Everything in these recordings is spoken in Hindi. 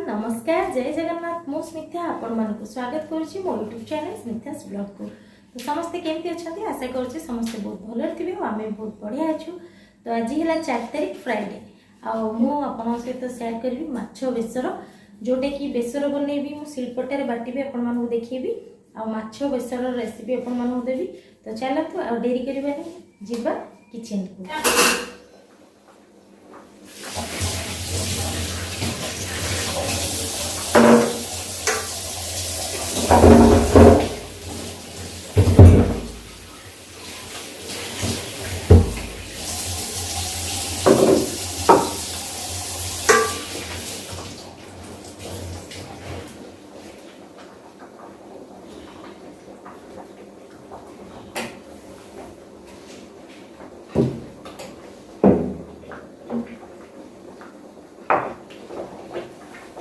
नमस्कार जय जगन्नाथ मु स्मिता आपण मानक स्वागत करुच्ची मो यूट्यूब चैनल स्मितास ब्लॉग को। तो समस्ते केमती अच्छा आशा करुच्ची समस्ते बहुत भल थे आम बहुत बढ़िया अच्छु। तो आज है 4 तारीख फ्राइडे आपन सहित सेयार करी माछ बेसर जोटा कि बेसर बनैबी मु शिल्पटारे बाटी आपण मानक देखैबी आ माछ बेसर रेसिपी आपण मानक देबी। तो चलतु आ डेरी करबानी जिबा किचन को।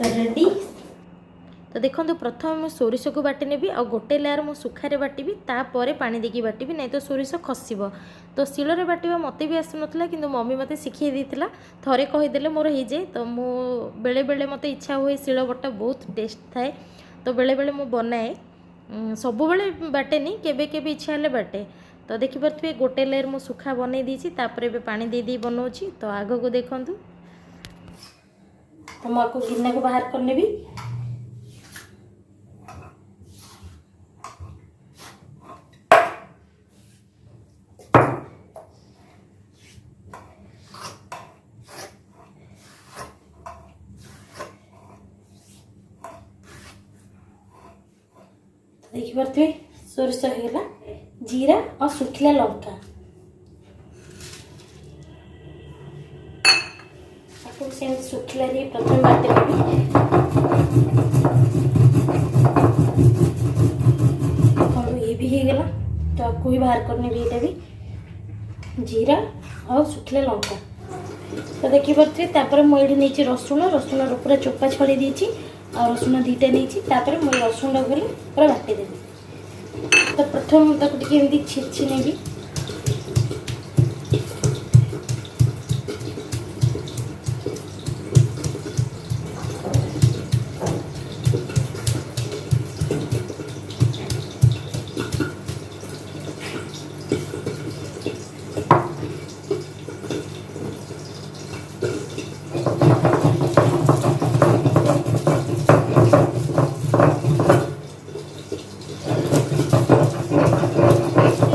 रेडी तो देखो प्रथम मैं सोरिष को बाटी नेबी आ गोटे लेयर मु सुखारे बाटिबी तापर पानी देकी बाटिबी नहीं तो सोरिष खसिबो। तो शिଳରେ बाटिबा मते भी आसु नथला किंतु मम्मी मते सिखै देथिला थरे कहि देले मोर हे जे। तो मु बेले बेले मते इच्छा हुए शिळ बटा बहुत टेस्ट थाए तो बेले बेले मु बनाए सब बेले बाटेनी केबे केबे इच्छा हले बाटे। तो देखि परथबे गोटे लेयर मु सुखा बनै दीची तापर बे पानी दे दी बनौची। तो आगो को देखंतु तो मु आको गिन्ना को बाहर कर लेबी। देखि परथबे सोरिष हेला जीरा और सुखिला लंका से सुखिला प्रथम बाटे ये भी हो गला। तो आपको भी बाहर करने भी ये भी जीरा और सुखिला लंका। तो देखी पारे मुझे नहीं रसुण रसुण पूरा चोपा छड़ी देती और रसुण दीटा नहीं मुझे रसुण पूरा बाटीदेवी। तो प्रथम ताकि छेची नेबी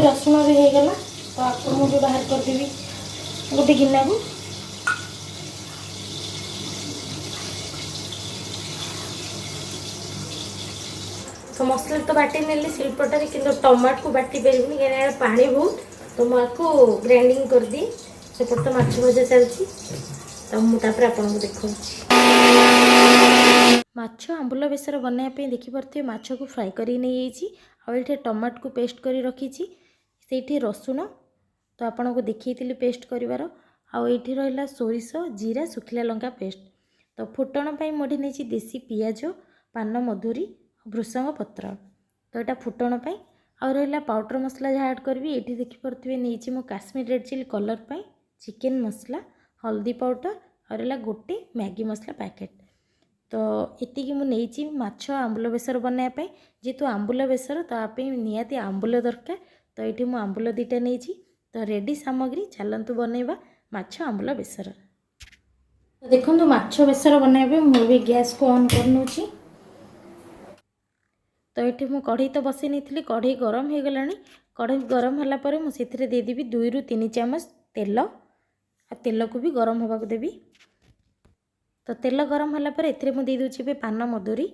रसुण भी हो गला। तो आपको मुझे बाहर करदेवी गोटे गिन्ना को। तो मसला तो बाटी नेली शिल्पटारे कि टमाट को बाटी पारिनी कहीं पानी बहुत। तो मुझे ग्राइंडिंग कर दी सेपट तो माछ भजा चलती। तो मुझे आपको देखा माछ आंबुल बेसर बनाया देखिपे माछ को फ्राए कर नहीं टमाट को पेस्ट कर रखी से रसुण तो आपन को देखी पेस्ट कर रहा सोरिष जीरा सुखिला लंका पेस्ट। तो फुटण पर मुझे नहीं देसी पियाज पान मधुरी भृषंग पत्र। तो यहाँ फुटण पर आ रहा पाउडर मसला जहाँ ऐड करी ये देखिपे नहीं मो काश्मीर रेड चिली कलर पर चिकेन मसला हल्दी पाउडर और रहा गोटे मैगी मसला पैकेट। तो ये मुझे माछ आंबुल बेसर बनायापी जेहेतु आंबुल बेसर तो आप निहाती आंबुल दरकार। तो ये मुझे आंबुल दीटा नहीं तो रेडी सामग्री चलतु बनैबा माछ आंबुल बेसर। तो देखो माछ बेसर बनाइबे मुझे गैस को ऑन कर। तो ये मुझे कढ़ई तो बसई नहीं कढ़ई गरम हो गला। कढ़ई गरम होगापर मुझे देदेवी 2 ରୁ 3 चामच तेल आ तेल को भी गरम होगा देवी। तो तेल गरम होगापर ए दूसरी पान मधुरी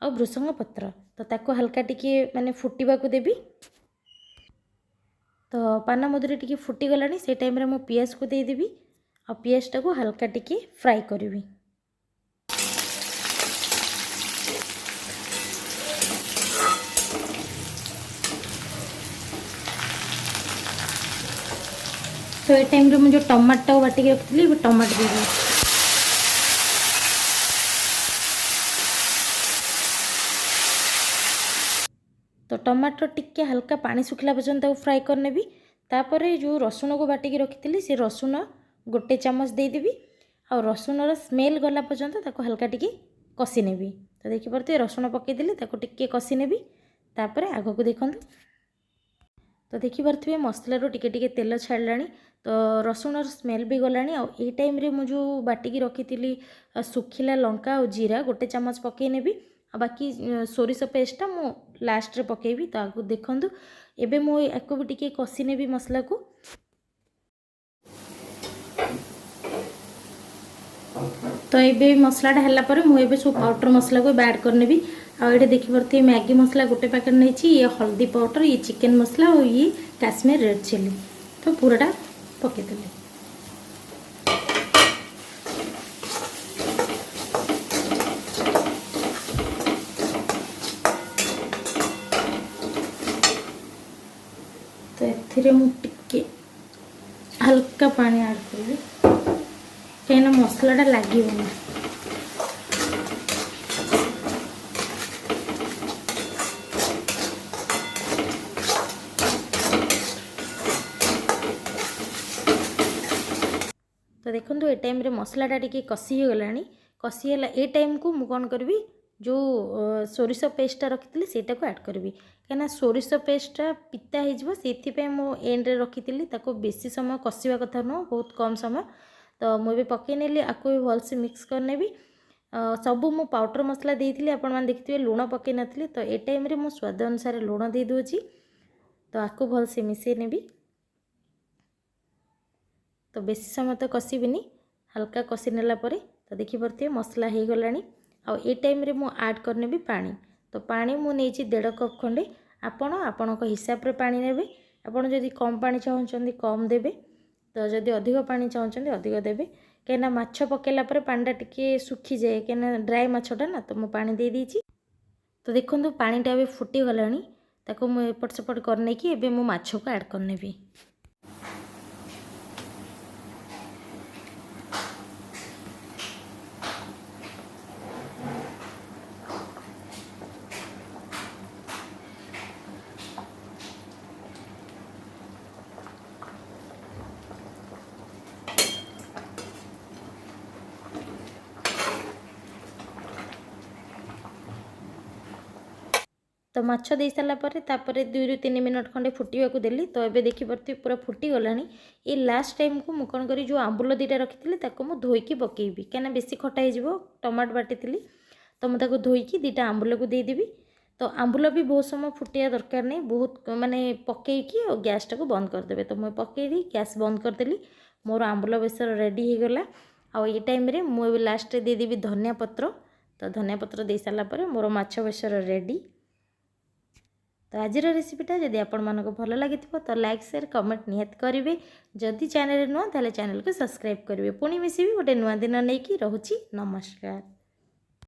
और भृषंग पत्र। तो ताको हल्का टिके माने फुटिबा को देवी। तो पान मधुरी टिके फुटी गलानी से टाइम रे मो पियाज को देदेवी और पियाज टाको हल्का टिके फ्राई करी। तो ये टाइम रे मुझे टमाटो बाटिक रखी टमाटो देवी। तो टमाटो टिके हल्का पानी सुखला पर्यंत फ्राए करनेबी। तापर जो रसुण को बाटिकी रखी से रसुण गोटे चामच देदेवी आ रसुणर स्मेल गला पर्यंत हल्का टिके कषि नेबी। तो देखिपे रसुण पकईदेली टिके कषि नेबी तापर आगक देखूँ। तो देखिपे मसलू टिके टिके तेल छाड़ा। तो रसुण स्मेल भी गला। आई टाइम रे मुझे बाटिकी रखी सुखिला लंका और जीरा गोटे चामच पकई नेबी। बाकी सोरिष पेस्टा मु लास्ट रे पकेबी। तो आगु देखूँ एबे मु याको भी टिके कषि नेबी मसला को। तो ये मसलाटा है मुझे सब पाउडर मसला को ऐड करनेबी। आगे देखिपे मैगी मसला गोटे पैकेट नहीं, ये हल्दी पाउडर, ये चिकेन मसला और ये काश्मीर रेड चिली। तो पूराटा पकईदेली। तो एथिरे मु टिके हल्का पानी ऐड करी कहीं मसलाटा लगे। तो देखो ये टाइम रे मसलाटा टिके कषि हो गलानी। कषि है ये टाइम को मुझे कौन करी जो सोरिष पेस्टा रखी सेटा को ऐड करी कहीं सोरिष पेस्टा पिता हो मो एंड रे रखी बेसी समय कषिया कथा नुह, बहुत कम समय। तो मुझे पकई नेली आपको भी भलसे मिक्स करनेबी। सबू मु पाउडर मसला देती आपण मैंने देखिए लुण पकई नी। तो ये टाइम रे मु स्वाद अनुसार लुण दे दूची। तो आपको भलसे मिसई नेबी। तो बेसी समय तो कषिबिनी, हल्का कषि नेला परे। तो देखिपे मसला हो गलानी। आउ ये टाइम रे मु ऐड करने भी पानी। तो पानी मु नेची 1.5 कप खंडे। आपण हिसाब रे पानी नेबे। आपण जदि कम पानी चाहूँगी कम देबे। तो जदि अधिक पानी चाहूँगी अधिक देबे। कहीं माछ पकेला परे पानीटा टिके सुखी जाए कहीं ड्राए माछटा ना। तो मु पानी दे दीची। तो देखो पानीटा भी फुटी गलानी। ताको मु एपट सेपट करने की एबे मु माछ को ऐड करनेबी। तो माछ दे सारा पर 2 ରୁ 3 मिनट खंडे फुटिया को देली। तो ये देखिपे पूरा फुटी गलानी। ये लास्ट टाइम को मुझे कौन करी जो आंबुल 2टा रखी मुझे धोईकी पकेबी कहीं बेसी खटा हो टमाटो बाटी। तो मुझे धोईकी 2टा आंबुल को देदेवी। तो आंबुल भी बहुत समय फुटिया दरकार नहीं, बहुत माने पकईकी और गैस टाक बंद करदे। तो मुझे पकईदी गैस बंद करदेली। मोर आंबुल बेसर रेडी हो गला। आ ये टाइम रे मुझे लास्ट देदेवी धनिया पत्र। तो धनिया पत्र दे सारापर मोर माछ बेसर रेडी। तो आज रेसिपीटा जदि आपको भल लगी तो लाइक शेयर कमेंट निहाती करेंगे। जदि चैनल नुआ ताले चैनल को सब्सक्राइब करेंगे। पुणी मिसिबी गोटे नुआ दिन नहीं कि रहुची। नमस्कार।